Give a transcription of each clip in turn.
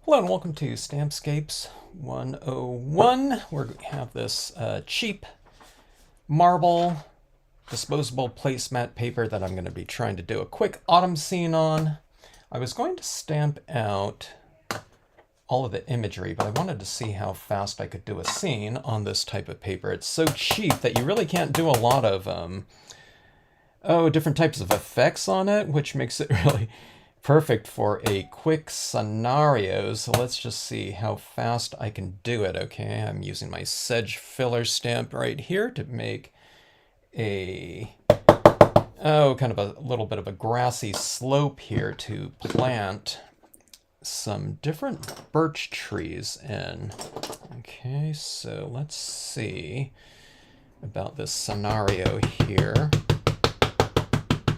Hello and welcome to Stampscapes 101. We have this cheap marble disposable placemat paper that I'm going to be trying to do a quick autumn scene on. I was going to stamp out all of the imagery, but I wanted to see how fast I could do a scene on this type of paper. It's so cheap that you really can't do a lot of different types of effects on it, which makes it really perfect for a quick scenario. So let's just see how fast I can do it. Okay, I'm using my sedge filler stamp right here to make a kind of a little bit of a grassy slope here to plant some different birch trees in. Okay, so let's see about this scenario here.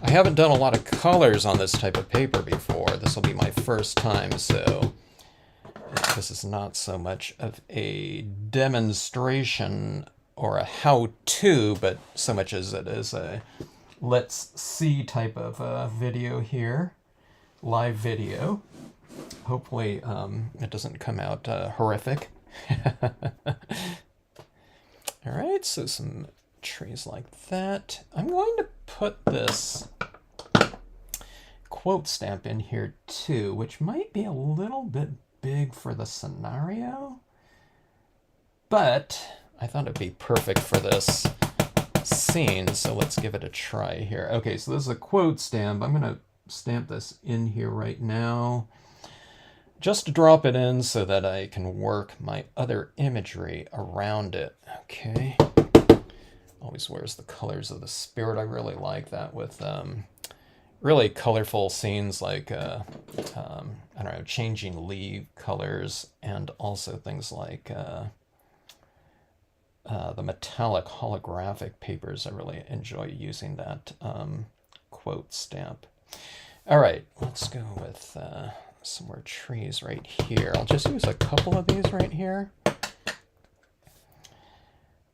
I haven't done a lot of colors on this type of paper before. This will be my first time, so this is not so much of a demonstration or a how-to, but so much as it is a let's see type of video here, live video. Hopefully it doesn't come out horrific. All right, so some trees like that. I'm going to put this quote stamp in here too, which might be a little bit big for the scenario, but I thought it'd be perfect for this scene, so let's give it a try here. Okay, so this is a quote stamp. I'm going to stamp this in here right now, just to drop it in so that I can work my other imagery around it. Okay. Always wears the colors of the spirit. I really like that with really colorful scenes like, I don't know, changing leaf colors, and also things like the metallic holographic papers. I really enjoy using that quote stamp. All right, let's go with some more trees right here. I'll just use a couple of these right here.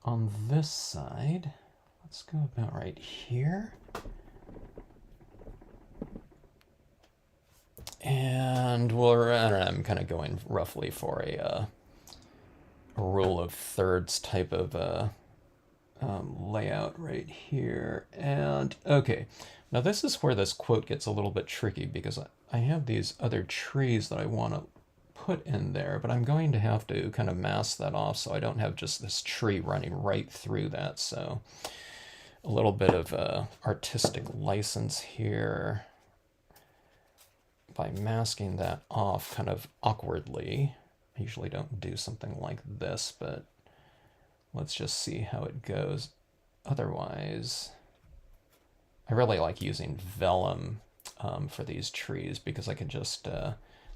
On this side, let's go about right here. And I'm kind of going roughly for a rule of thirds type of layout right here. And okay, now this is where this quote gets a little bit tricky, because I have these other trees that I want to put in there, but I'm going to have to kind of mask that off so I don't have just this tree running right through that. So a little bit of artistic license here by masking that off kind of awkwardly. I usually don't do something like this, but let's just see how it goes. Otherwise, I really like using vellum for these trees, because I can just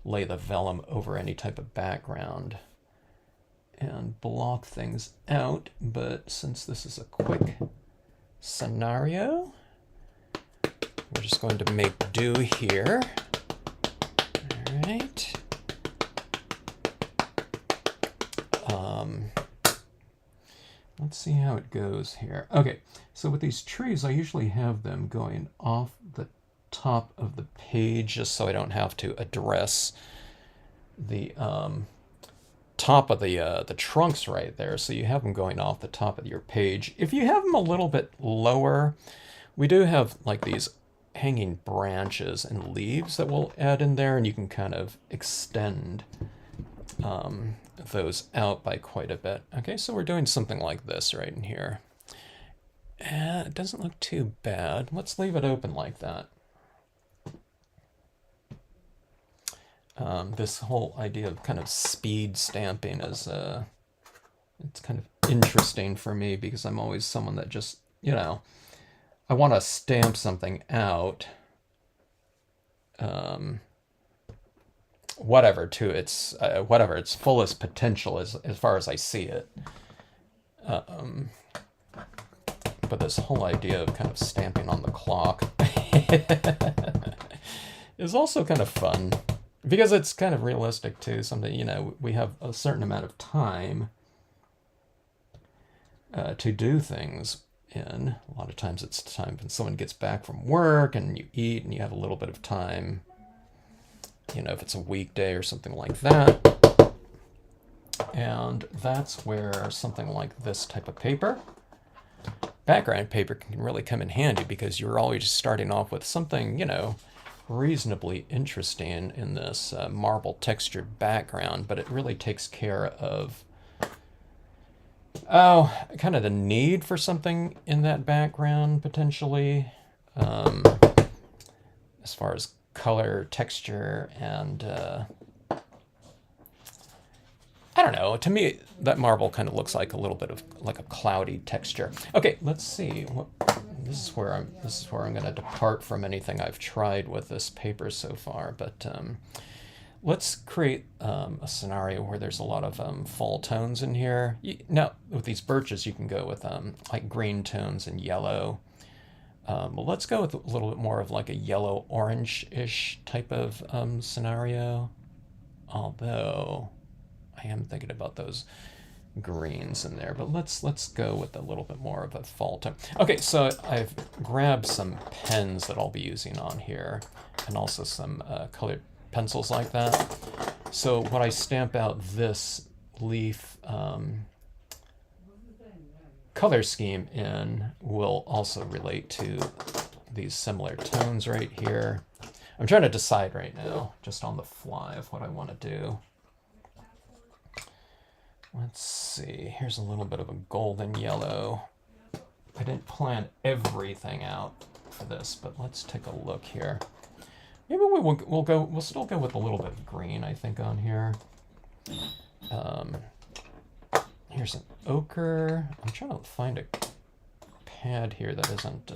lay the vellum over any type of background and block things out. But since this is a quick scenario, we're just going to make do here. All right. Let's see how it goes here. Okay, so with these trees, I usually have them going off the top of the page, just so I don't have to address the top of the trunks right there. So you have them going off the top of your page. If you have them a little bit lower, we do have like these hanging branches and leaves that we'll add in there, and you can kind of extend those out by quite a bit. Okay, so we're doing something like this right in here. It doesn't look too bad. Let's leave it open like that. This whole idea of kind of speed stamping is it's kind of interesting for me, because I'm always someone that just, you know, I want to stamp something out whatever to its whatever its fullest potential as far as I see it. But this whole idea of kind of stamping on the clock is also kind of fun, because it's kind of realistic too. Something, you know, we have a certain amount of time to do things in. A lot of times it's time when someone gets back from work and you eat and you have a little bit of time you know, if it's a weekday or something like that. And that's where something like this type of paper, background paper, can really come in handy, because you're always starting off with something, you know, reasonably interesting in this marble textured background, but it really takes care of, oh, kind of the need for something in that background, potentially, as far as color, texture, and I don't know. To me, that marble kind of looks like a little bit of like a cloudy texture. Okay, let's see. This is where I'm going to depart from anything I've tried with this paper so far. But let's create a scenario where there's a lot of fall tones in here. Now, with these birches, you can go with like green tones and yellow. Well, let's go with a little bit more of like a yellow-orange-ish type of scenario. Although I am thinking about those greens in there, but let's go with a little bit more of a fall tone. Okay, so I've grabbed some pens that I'll be using on here, and also some colored pencils like that. So when I stamp out this leaf color scheme in, will also relate to these similar tones right here. I'm trying to decide right now, just on the fly, of what I want to do. Let's see, here's a little bit of a golden yellow. I didn't plan everything out for this, but let's take a look here. Maybe we'll still go with a little bit of green, I think, on here. Here's an ochre. I'm trying to find a pad here that isn't,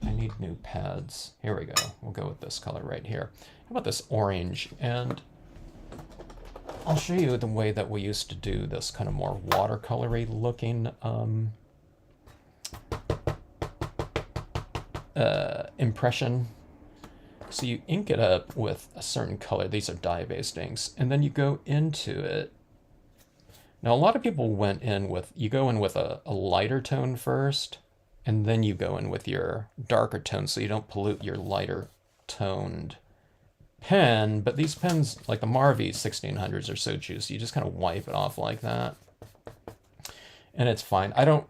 I need new pads. Here we go. We'll go with this color right here. How about this orange? And I'll show you the way that we used to do this kind of more watercolory looking impression. So you ink it up with a certain color. These are dye-based inks. And then you go into it. Now, a lot of people went in with, you go in with a lighter tone first, and then you go in with your darker tone so you don't pollute your lighter toned pen. But these pens, like the Marvy 1600s, are so juicy. You just kind of wipe it off like that. And it's fine. I don't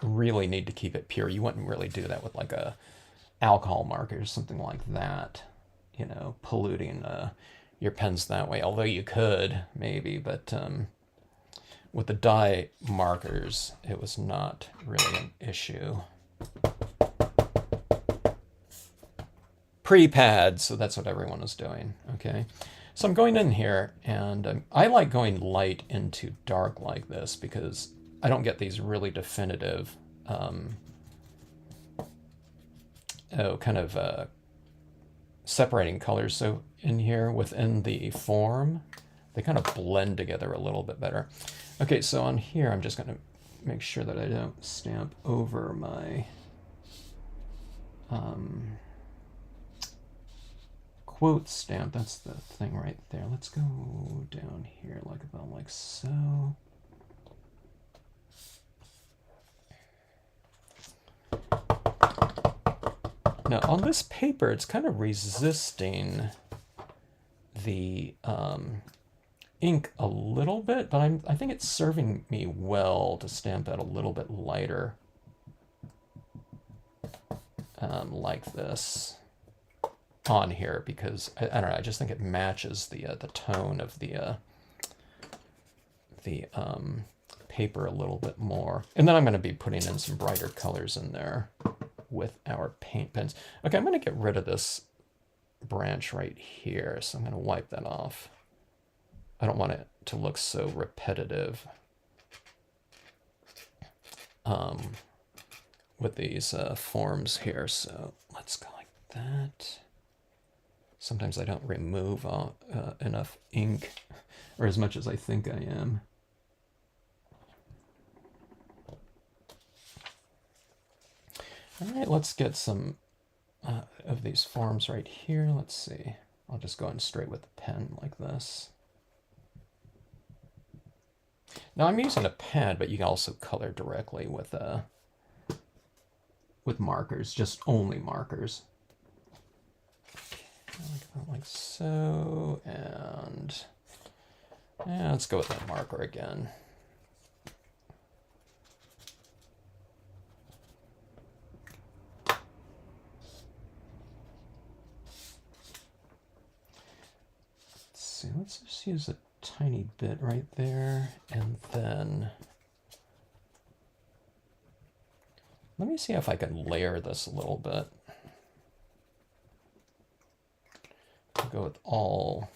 really need to keep it pure. You wouldn't really do that with like a alcohol marker or something like that, you know, polluting your pens that way. Although you could, maybe, but with the dye markers, it was not really an issue. Pre-pad, so that's what everyone is doing, okay? So I'm going in here, and I like going light into dark like this because I don't get these really definitive, separating colors. So in here, within the form, they kind of blend together a little bit better. Okay, so on here, I'm just going to make sure that I don't stamp over my quote stamp. That's the thing right there. Let's go down here like about like so. Now on this paper, it's kind of resisting the ink a little bit, but I think it's serving me well to stamp out a little bit lighter, like this on here, because I don't know, I just think it matches the tone of the paper a little bit more. And then I'm going to be putting in some brighter colors in there with our paint pens. Okay, I'm going to get rid of this branch right here, so I'm going to wipe that off. I don't want it to look so repetitive with these forms here. So let's go like that. Sometimes I don't remove enough ink, or as much as I think I am. All right, let's get some of these forms right here. Let's see. I'll just go in straight with the pen like this. Now I'm using a pad, but you can also color directly with markers, just only markers. Like so, and yeah, let's go with that marker again. Let's see, let's just use a tiny bit right there, and then let me see if I can layer this a little bit. I'll go with all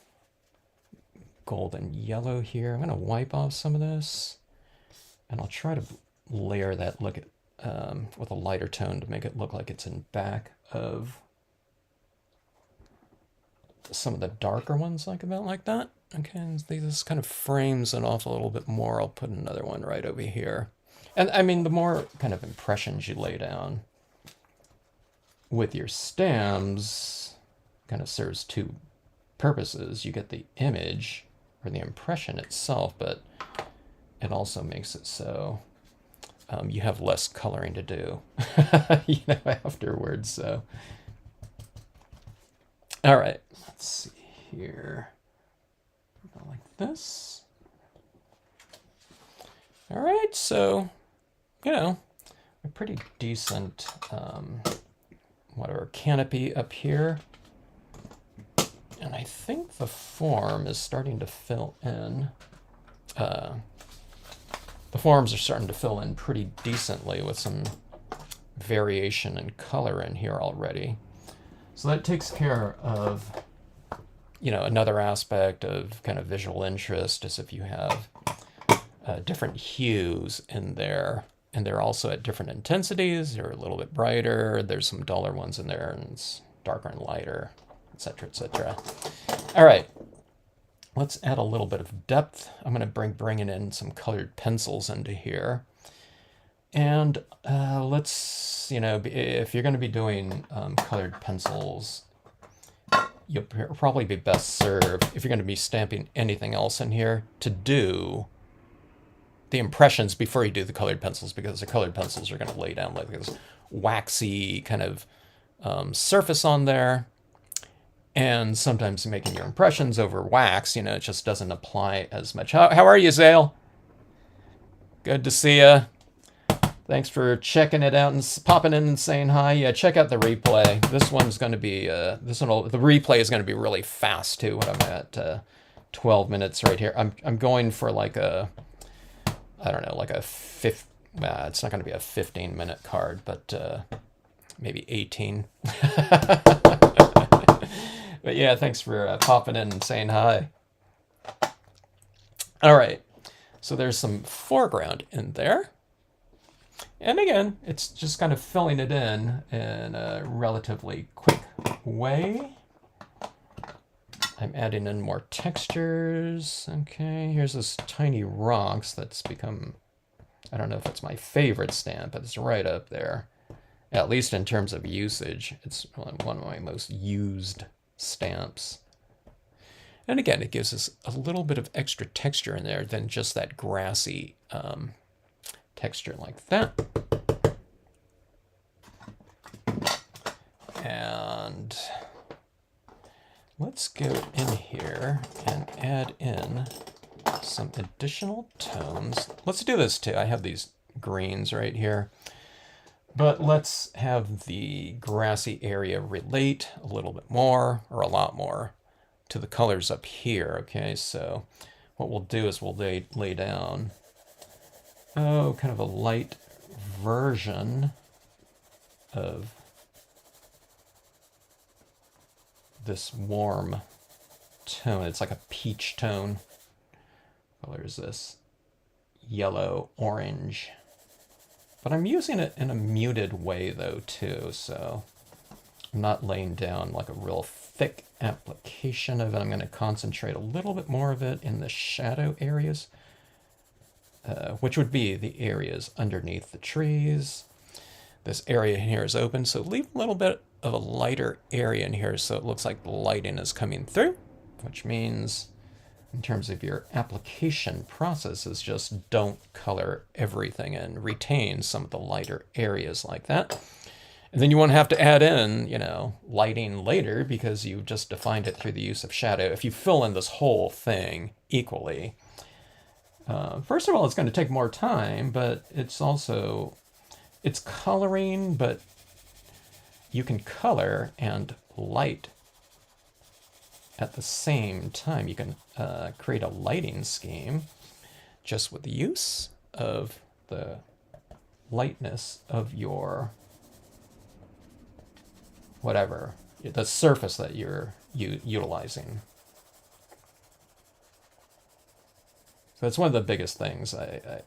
gold and yellow here. I'm going to wipe off some of this, and I'll try to layer that look at with a lighter tone to make it look like it's in back of some of the darker ones, like that. Okay, and this kind of frames it off a little bit more. I'll put another one right over here. And I mean, the more kind of impressions you lay down with your stamps kind of serves two purposes. You get the image or the impression itself, but it also makes it so you have less coloring to do, afterwards. So, all right, let's see here. Go like this. All right, so a pretty decent whatever canopy up here. And I think the form is starting to fill in. The forms are starting to fill in pretty decently with some variation in color in here already. So that takes care of, another aspect of kind of visual interest is if you have different hues in there, and they're also at different intensities. They're a little bit brighter. There's some duller ones in there, and it's darker and lighter, etc., etc. All right, let's add a little bit of depth. I'm going to bringing in some colored pencils into here, and let's if you're going to be doing colored pencils, you'll probably be best served if you're going to be stamping anything else in here to do the impressions before you do the colored pencils, because the colored pencils are going to lay down like this waxy kind of surface on there. And sometimes making your impressions over wax, it just doesn't apply as much. How are you, Zale? Good to see you. Thanks for checking it out and popping in and saying hi. Yeah, check out the replay. This one's going to be, the replay is going to be really fast too when I'm at 12 minutes right here. I'm going for like a, I don't know, like a it's not going to be a 15-minute card, but maybe 18. But yeah, thanks for popping in and saying hi. All right, so there's some foreground in there. And again, it's just kind of filling it in a relatively quick way. I'm adding in more textures. Okay, here's this tiny rocks that's become, I don't know if it's my favorite stamp, but it's right up there. At least in terms of usage, it's one of my most used stamps. And again, it gives us a little bit of extra texture in there than just that grassy texture like that. And let's go in here and add in some additional tones. Let's do this too. I have these greens right here. But let's have the grassy area relate a little bit more, or a lot more, to the colors up here. Okay, so what we'll do is we'll lay down, kind of a light version of this warm tone. It's like a peach tone. What color is this? Yellow, orange. But I'm using it in a muted way though too, so I'm not laying down like a real thick application of it. I'm going to concentrate a little bit more of it in the shadow areas, which would be the areas underneath the trees. This area here is open, so leave a little bit of a lighter area in here so it looks like the lighting is coming through, which means in terms of your application processes, just don't color everything and retain some of the lighter areas like that. And then you won't have to add in, lighting later because you've just defined it through the use of shadow. If you fill in this whole thing equally, first of all, it's going to take more time, but it's coloring, but you can color and light at the same time. You can create a lighting scheme just with the use of the lightness of your whatever, the surface that you're utilizing. So it's one of the biggest things I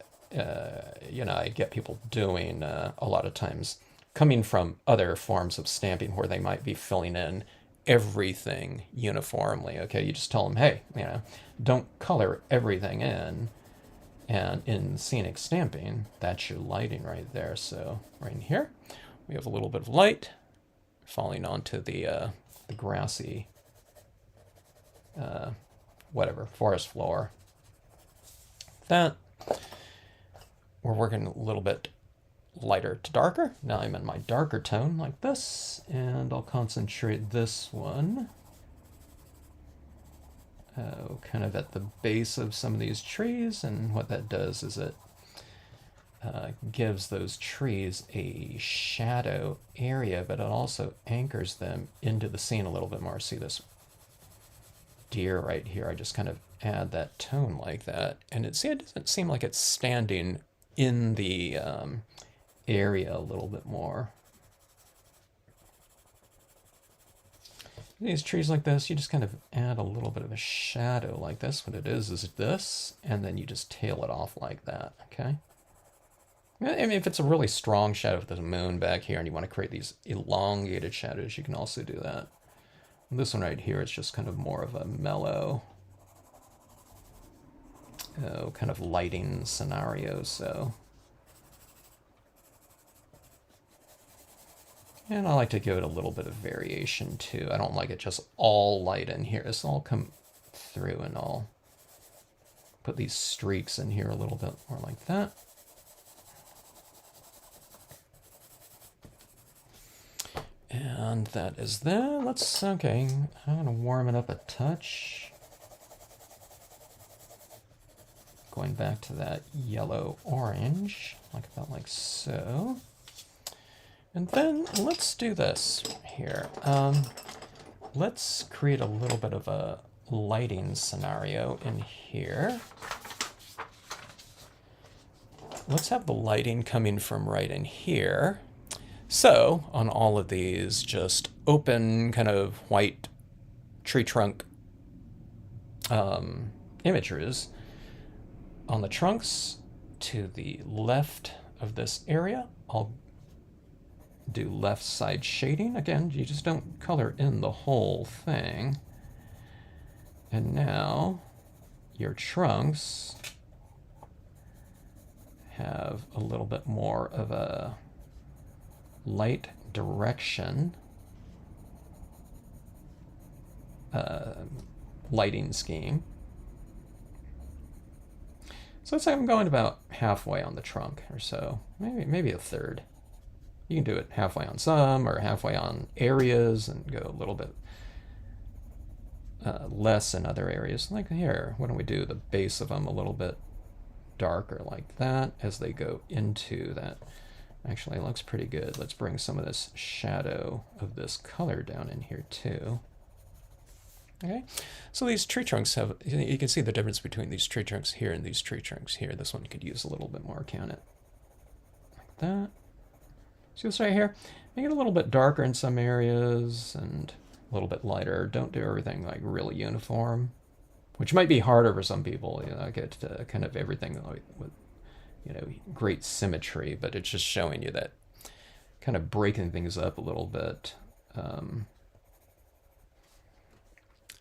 get people doing a lot of times, coming from other forms of stamping where they might be filling in everything uniformly. Okay, you just tell them, hey, don't color everything in. And in scenic stamping, that's your lighting right there. So right in here, we have a little bit of light falling onto the grassy, forest floor. That we're working a little bit lighter to darker. Now I'm in my darker tone like this, and I'll concentrate this one kind of at the base of some of these trees, and what that does is it gives those trees a shadow area, but it also anchors them into the scene a little bit more. See this deer right here? I just kind of add that tone like that, and it doesn't seem like it's standing in the area a little bit more. These trees like this, you just kind of add a little bit of a shadow like this. What it is this, and then you just tail it off like that, okay? I mean, if it's a really strong shadow, if there's a moon back here and you want to create these elongated shadows, you can also do that. And this one right here is just kind of more of a mellow kind of lighting scenario, so. And I like to give it a little bit of variation too. I don't like it just all light in here. This will all come through, and I'll put these streaks in here a little bit more like that. And that is there. Okay, I'm gonna warm it up a touch. Going back to that yellow-orange, about like so. And then let's do this here. Let's create a little bit of a lighting scenario in here. Let's have the lighting coming from right in here. So on all of these, just open kind of white tree trunk images. On the trunks to the left of this area, I'll do left side shading. Again, you just don't color in the whole thing. And now your trunks have a little bit more of a light direction lighting scheme. So let's say I'm going about halfway on the trunk or so, maybe a third. You can do it halfway on some or halfway on areas and go a little bit less in other areas. Like here, why don't we do the base of them a little bit darker like that as they go into that. Actually, it looks pretty good. Let's bring some of this shadow of this color down in here too. Okay, so these tree trunks have, you can see the difference between these tree trunks here and these tree trunks here. This one could use a little bit more, can it? Like that. See this right here? Make it a little bit darker in some areas and a little bit lighter. Don't do everything like really uniform, which might be harder for some people. Get kind of everything like with, great symmetry, but it's just showing you that kind of breaking things up a little bit.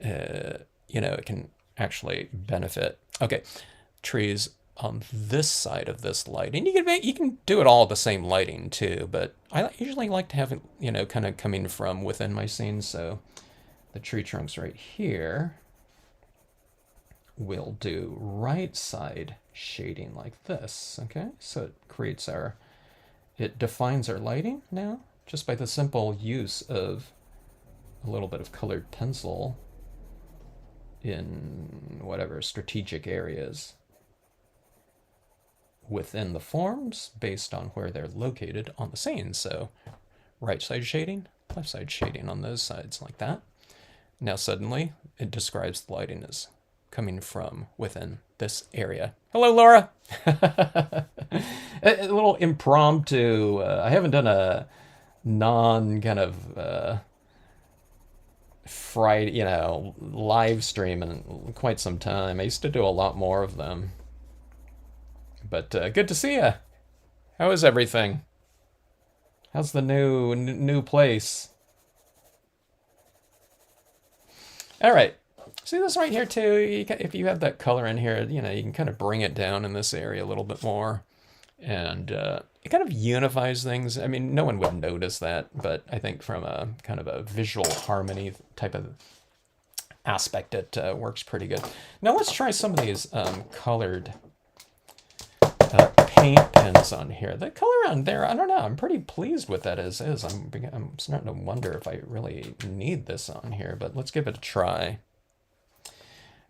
It can actually benefit. Okay, trees on this side of this lighting. You can do it all the same lighting too, but I usually like to have it, kind of coming from within my scene. So the tree trunks right here will do right side shading like this. Okay, so it defines our lighting now. just by the simple use of a little bit of colored pencil in whatever strategic areas within the forms based on where they're located on the scene. So right side shading, left side shading on those sides like that. Now suddenly it describes the lighting as coming from within this area. Hello, Laura. a little impromptu. I haven't done a non kind of Friday, live stream in quite some time. I used to do a lot more of them. But good to see you. How is everything? How's the new place? All right. See this right here too? If you have that color in here, you can kind of bring it down in this area a little bit more. And it kind of unifies things. I mean, no one would notice that, but I think from a kind of a visual harmony type of aspect, it works pretty good. Now let's try some of these colored paint pens on here. The color on there, I don't know. I'm pretty pleased with that as is. I'm starting to wonder if I really need this on here, but let's give it a try.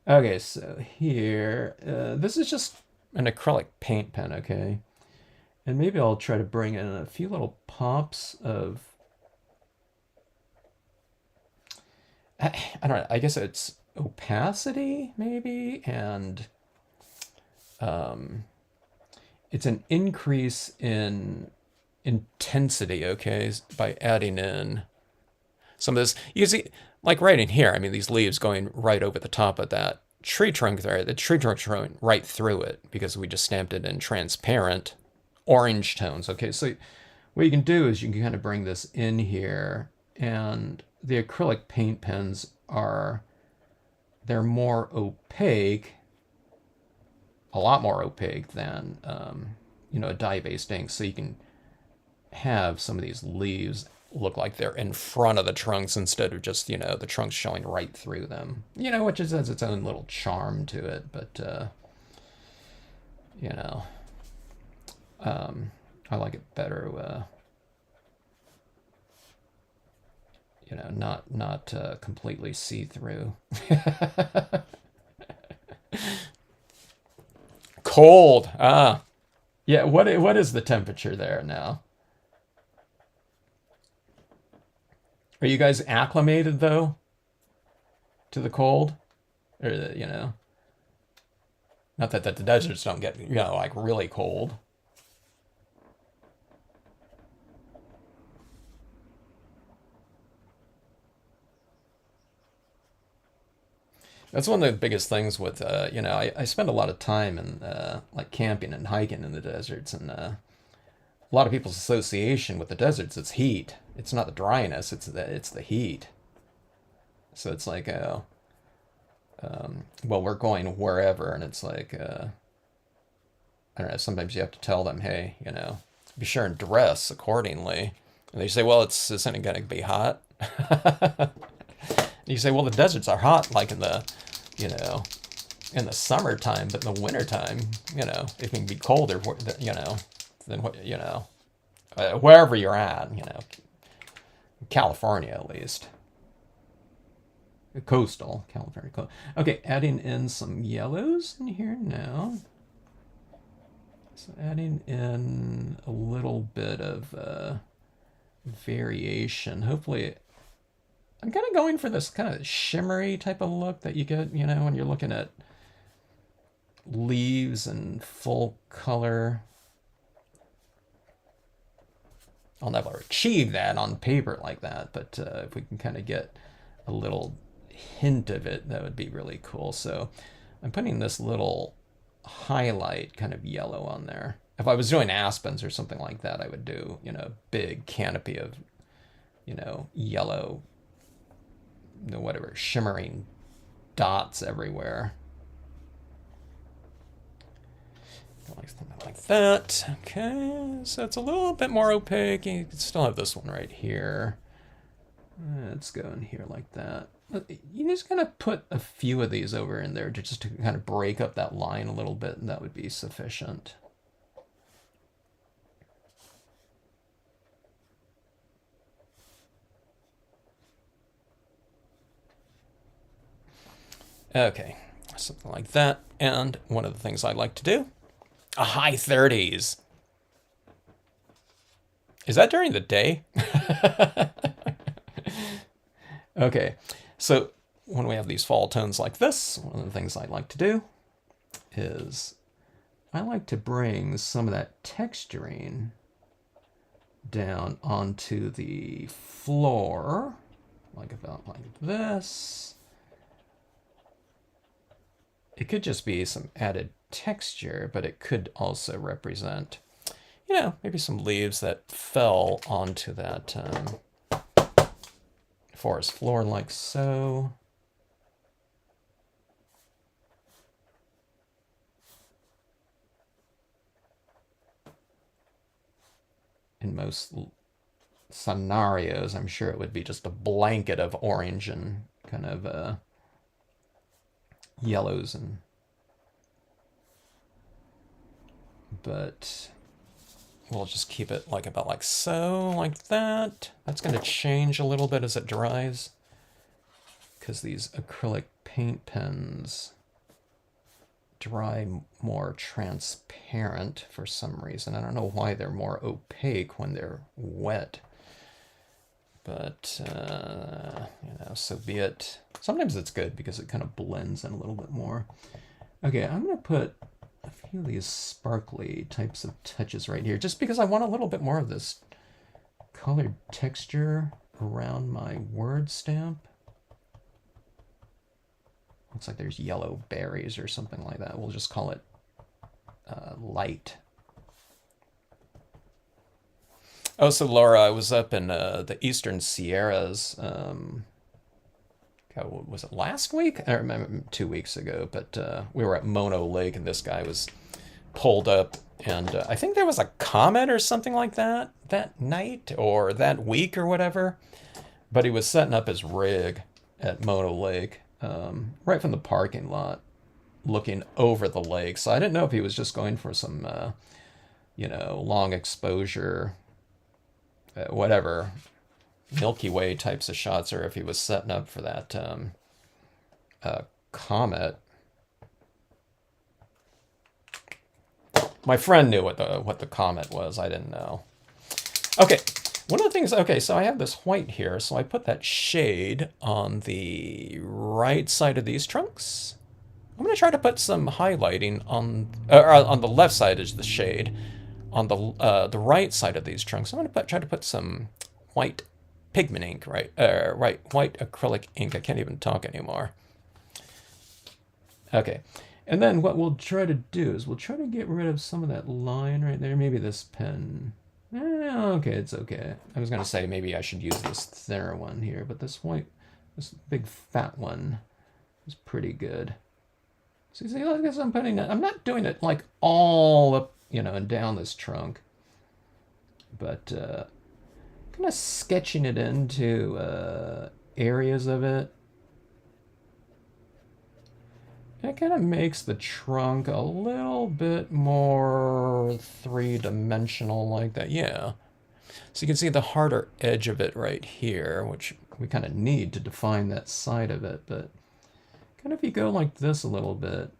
Okay, so here, this is just an acrylic paint pen, okay? And maybe I'll try to bring in a few little pops of, I don't know, I guess it's opacity, maybe, and it's an increase in intensity, okay, by adding in some of this. You see, like right in here, I mean, these leaves going right over the top of that tree trunk there. The tree trunk going right through it because we just stamped it in transparent orange tones. Okay, so what you can do is you can kind of bring this in here, and the acrylic paint pens they're more opaque, a lot more opaque than a dye-based ink, so you can have some of these leaves look like they're in front of the trunks instead of just the trunks showing right through them, which has its own little charm to it. But I like it better not completely see-through. Cold. Yeah, what is the temperature there now? Are you guys acclimated though to the cold? Or not that the deserts don't get, like really cold. That's one of the biggest things with, I spend a lot of time in like camping and hiking in the deserts, and a lot of people's association with the deserts is heat. It's not the dryness, it's the heat. So it's like, well, we're going wherever, and it's like, I don't know, sometimes you have to tell them, hey, be sure and dress accordingly. And they say, well, isn't it going to be hot? You say, well, the deserts are hot, like in the summertime, but in the wintertime, it can be colder, than what, wherever you're at, California at least. Coastal, California. Okay, adding in some yellows in here now. So adding in a little bit of variation. Hopefully, I'm kind of going for this kind of shimmery type of look that you get, when you're looking at leaves and full color. I'll never achieve that on paper like that, but if we can kind of get a little hint of it, that would be really cool. So I'm putting this little highlight kind of yellow on there. If I was doing aspens or something like that, I would do, a big canopy of, yellow, whatever, shimmering dots everywhere. Like something like that. Okay, so it's a little bit more opaque. You can still have this one right here. Let's go in here like that. You just kind of put a few of these over in there just to kind of break up that line a little bit, and that would be sufficient. Okay, something like that. And one of the things I like to do, a high 30s. Is that during the day? Okay, so when we have these fall tones like this, one of the things I like to do is I like to bring some of that texturing down onto the floor, like about like this. It could just be some added texture, but it could also represent, you know, maybe some leaves that fell onto that forest floor like so. In most scenarios, I'm sure it would be just a blanket of orange and kind of yellows, and but we'll just keep it like about like so, like that. That's going to change a little bit as it dries, because these acrylic paint pens dry more transparent for some reason. I don't know why they're more opaque when they're wet, but you know, so be it. Sometimes it's good because it kind of blends in a little bit more. Okay, I'm going to put a few of these sparkly types of touches right here, just because I want a little bit more of this colored texture around my word stamp. Looks like there's yellow berries or something like that. We'll just call it light. Oh, so Laura, I was up in the Eastern Sierras. Was it last week? I don't remember, 2 weeks ago, but we were at Mono Lake, and this guy was pulled up, and I think there was a comet or something like that night or that week or whatever. But he was setting up his rig at Mono Lake, right from the parking lot, looking over the lake. So I didn't know if he was just going for some, you know, long exposure, whatever, Milky Way types of shots, or if he was setting up for that comet. My friend knew what the comet was. I didn't know. Okay, one of the things. Okay, so I have this white here, so I put that shade on the right side of these trunks. I'm going to try to put some highlighting on the left side is the shade. On the right side of these trunks, I'm going to try to put some white pigment ink, right, white acrylic ink. I can't even talk anymore. Okay, and then what we'll try to do is we'll try to get rid of some of that line right there. Maybe this pen. Okay, it's okay. I was going to say maybe I should use this thinner one here, but this big fat one is pretty good. So see, I guess I'm not doing it like all up, you know, and down this trunk, but kind of sketching it into areas of it. And it kind of makes the trunk a little bit more three-dimensional like that. Yeah. So you can see the harder edge of it right here, which we kind of need to define that side of it. But kind of if you go like this a little bit,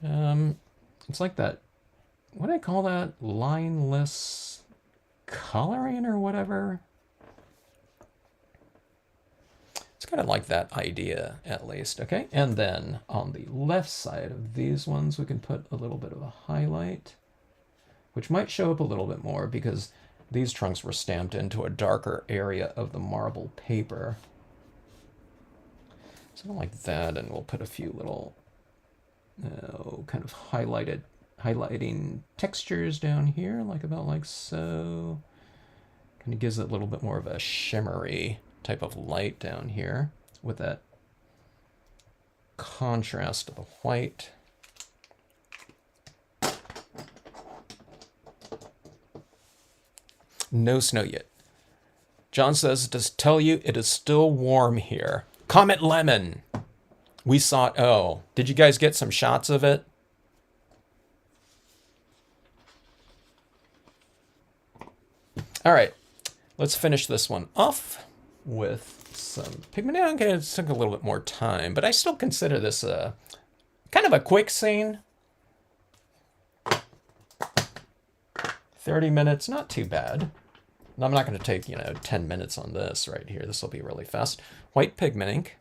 it's like that, what do I call that? Lineless coloring or whatever. It's kind of like that idea, at least. Okay, and then on the left side of these ones, we can put a little bit of a highlight, which might show up a little bit more because these trunks were stamped into a darker area of the marble paper. Something like that, and we'll put a few little kind of highlighting textures down here, like about like so. Kind of gives it a little bit more of a shimmery type of light down here with that contrast of the white. No snow yet. John says, to tell you it is still warm here. Comet Lemon. We saw it. Oh, did you guys get some shots of it? All right, let's finish this one off with some pigment. Okay, it took a little bit more time, but I still consider this a kind of a quick scene. 30 minutes, not too bad. And I'm not going to take, 10 minutes on this right here. This will be really fast. White pigment ink.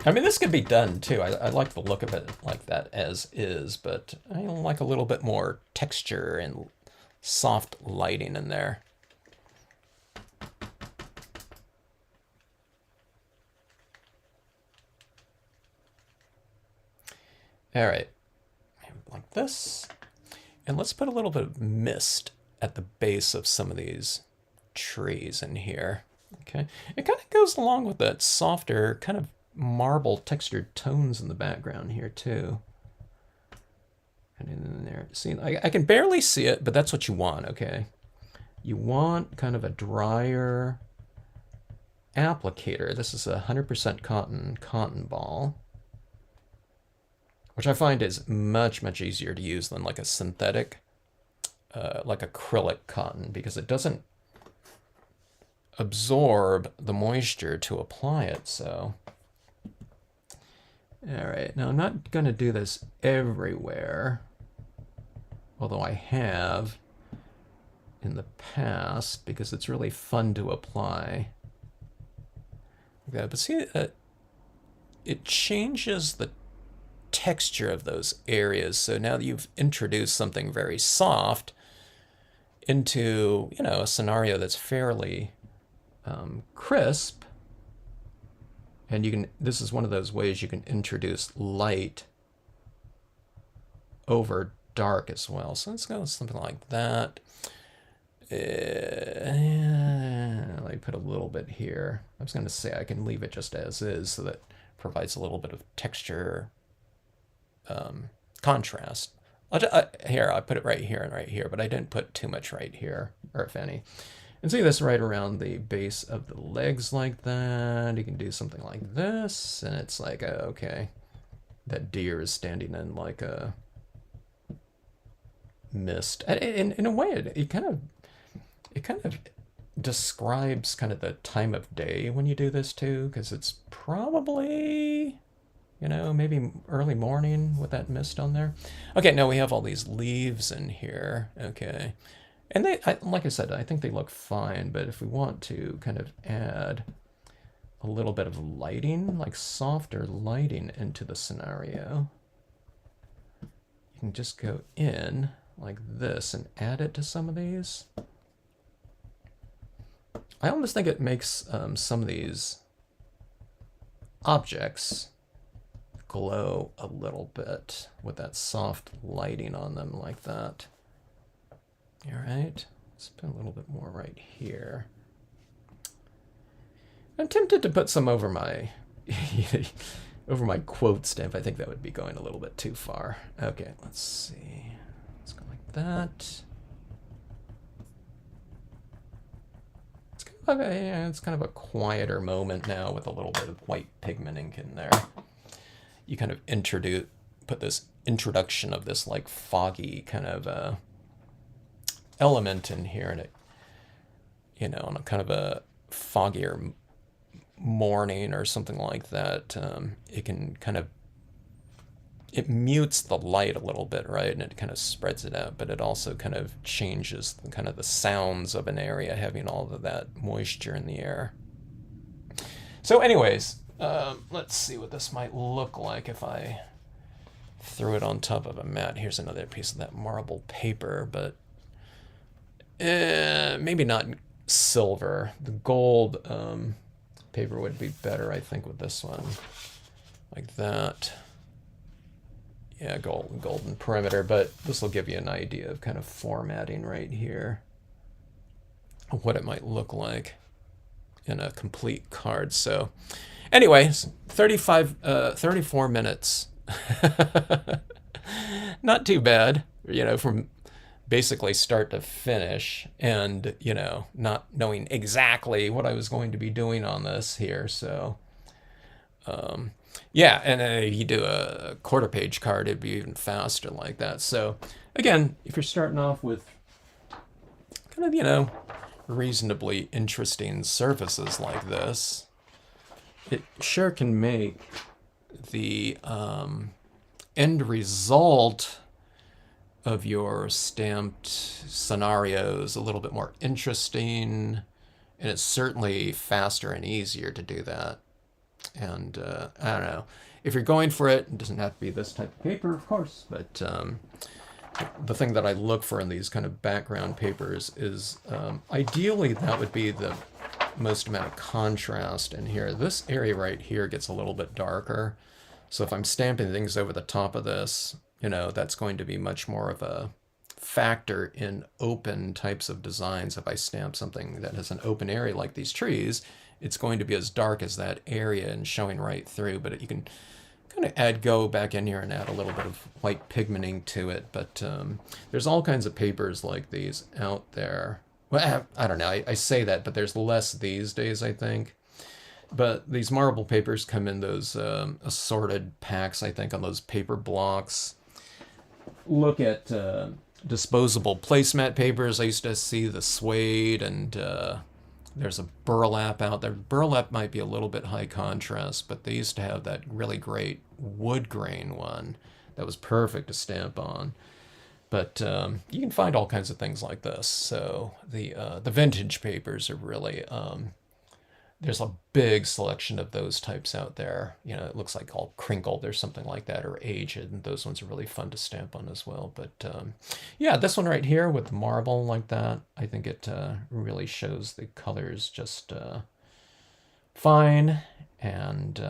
I mean, this could be done too. I like the look of it like that as is, but I like a little bit more texture and soft lighting in there. All right, like this. And let's put a little bit of mist at the base of some of these trees in here. Okay, it kind of goes along with that softer kind of marble textured tones in the background here too. And in there, see, I can barely see it, but that's what you want, okay? You want kind of a drier applicator. This is a 100% cotton ball, which I find is much, much easier to use than like a synthetic, like acrylic cotton, because it doesn't absorb the moisture to apply it, so. All right, now I'm not going to do this everywhere, although I have in the past, because it's really fun to apply. Okay, but see, it changes the texture of those areas. So now that you've introduced something very soft into, a scenario that's fairly crisp, and you can, this is one of those ways you can introduce light over dark as well. So let's go with something like that. Let me put a little bit here. I was going to say I can leave it just as is, so that provides a little bit of texture contrast. Here, I put it right here and right here, but I didn't put too much right here, or if any. And see this right around the base of the legs like that. You can do something like this, and it's like, okay, that deer is standing in like a mist. In a way, it kind of describes kind of the time of day when you do this too, because it's probably, maybe early morning with that mist on there. Okay, now we have all these leaves in here. Okay. And like I said, I think they look fine, but if we want to kind of add a little bit of lighting, like softer lighting into the scenario, you can just go in like this and add it to some of these. I almost think it makes some of these objects glow a little bit with that soft lighting on them like that. All right, let's put a little bit more right here. I'm tempted to put some over my over my quote stamp. I think that would be going a little bit too far. Okay, let's see. Let's go like that. It's kind of a quieter moment now with a little bit of white pigment ink in there. You kind of put this introduction of this like foggy kind of element in here, and it, on a kind of a foggier morning or something like that, it can kind of, it mutes the light a little bit, right? And it kind of spreads it out, but it also kind of changes the sounds of an area having all of that moisture in the air. So anyways, let's see what this might look like if I threw it on top of a mat. Here's another piece of that marble paper, but maybe not silver. The gold paper would be better, I think, with this one. Like that. Yeah, golden perimeter, but this will give you an idea of kind of formatting right here, what it might look like in a complete card. So anyways, 34 minutes. Not too bad, from basically start to finish, and, not knowing exactly what I was going to be doing on this here. So, yeah, and if you do a quarter page card, it'd be even faster like that. So again, if you're starting off with kind of, reasonably interesting surfaces like this, it sure can make the end result of your stamped scenarios a little bit more interesting, and it's certainly faster and easier to do that. And I don't know, if you're going for it, it doesn't have to be this type of paper, of course, but the thing that I look for in these kind of background papers is ideally that would be the most amount of contrast in here. This area right here gets a little bit darker, so if I'm stamping things over the top of this, you know, that's going to be much more of a factor in open types of designs. If I stamp something that has an open area like these trees, it's going to be as dark as that area and showing right through, but you can kind of go back in here and add a little bit of white pigmenting to it. But there's all kinds of papers like these out there. Well, I don't know, I say that, but there's less these days, I think. But these marble papers come in those assorted packs, I think, on those paper blocks. Look at disposable placemat papers. I used to see the suede, and there's a burlap out there. Burlap might be a little bit high contrast, but they used to have that really great wood grain one that was perfect to stamp on. But you can find all kinds of things like this. So the vintage papers are really there's a big selection of those types out there. You know, it looks like all crinkled or something like that, or aged, and those ones are really fun to stamp on as well. But yeah, this one right here with marble like that, I think it really shows the colors just fine. And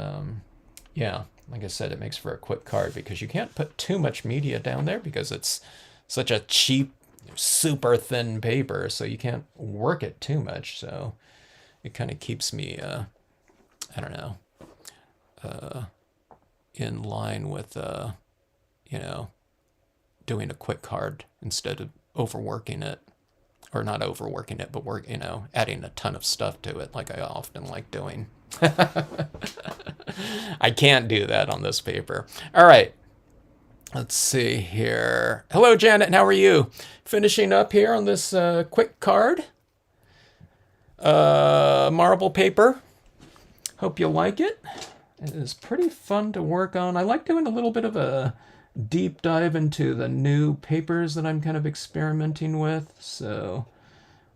yeah, like I said, it makes for a quick card because you can't put too much media down there because it's such a cheap, super thin paper, so you can't work it too much. So it kind of keeps me, I don't know, in line with, you know, doing a quick card instead of overworking it, or not overworking it, but you know, adding a ton of stuff to it like I often like doing. I can't do that on this paper. All right. Let's see here. Hello, Janet. How are you? Finishing up here on this quick card. Marble paper. Hope you like it. It is pretty fun to work on. I like doing a little bit of a deep dive into the new papers that I'm kind of experimenting with. So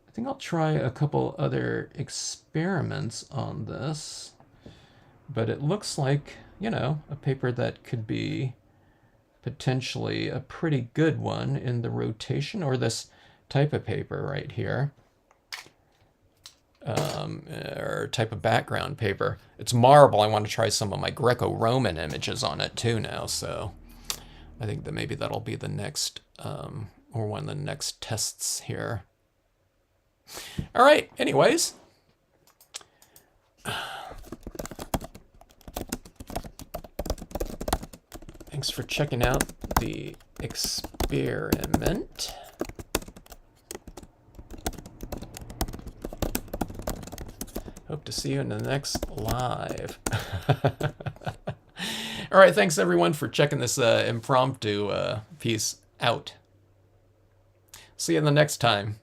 I think I'll try a couple other experiments on this. But it looks like, you know, a paper that could be potentially a pretty good one in the rotation, or this type of paper right here. Or type of background paper. It's marble. I want to try some of my Greco-Roman images on it too now, so I think that maybe that'll be the next, or one of the next tests here. All right, anyways. Thanks for checking out the experiment. Hope to see you in the next live. All right, thanks everyone for checking this impromptu piece out. See you in the next time.